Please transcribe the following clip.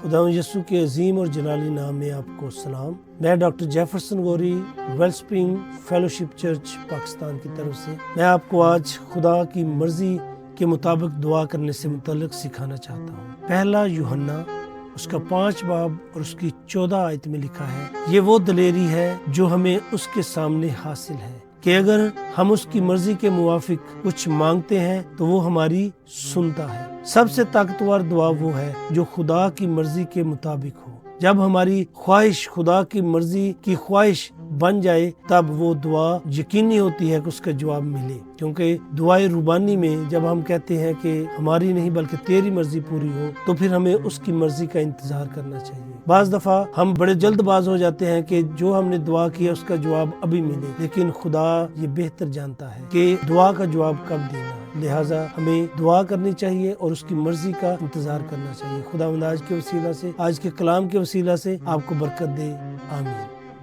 خدا یسوع کے عظیم اور جلالی نام میں آپ کو سلام۔ میں ڈاکٹر جیفرسن گوری wellspring fellowship church Pakistan کی طرف سے میں آپ کو آج خدا کی مرضی کے مطابق دعا کرنے سے متعلق سکھانا چاہتا ہوں۔ پہلا یوحنا اس کا 5 باب اور اس کی 14 آیت میں لکھا ہے، یہ وہ دلیری ہے جو ہمیں اس کے سامنے حاصل ہے کہ اگر ہم اس کی مرضی کے موافق کچھ مانگتے ہیں تو وہ ہماری سنتا ہے۔ سب سے طاقتور دعا وہ ہے جو خدا کی مرضی کے مطابق ہو۔ جب ہماری خواہش خدا کی مرضی کی خواہش بن جائے تب وہ دعا یقینی ہوتی ہے کہ اس کا جواب ملے، کیونکہ دعائے ربانی میں جب ہم کہتے ہیں کہ ہماری نہیں بلکہ تیری مرضی پوری ہو تو پھر ہمیں اس کی مرضی کا انتظار کرنا چاہیے۔ بعض دفعہ ہم بڑے جلد باز ہو جاتے ہیں کہ جو ہم نے دعا کی ہے اس کا جواب ابھی ملے، لیکن خدا یہ بہتر جانتا ہے کہ دعا کا جواب کب دینا ہے۔ لہٰذا ہمیں دعا کرنی چاہیے اور اس کی مرضی کا انتظار کرنا چاہیے۔ خداوند آج کے وسیلہ سے، آج کے کلام کے وسیلہ سے آپ کو برکت دے، آمین۔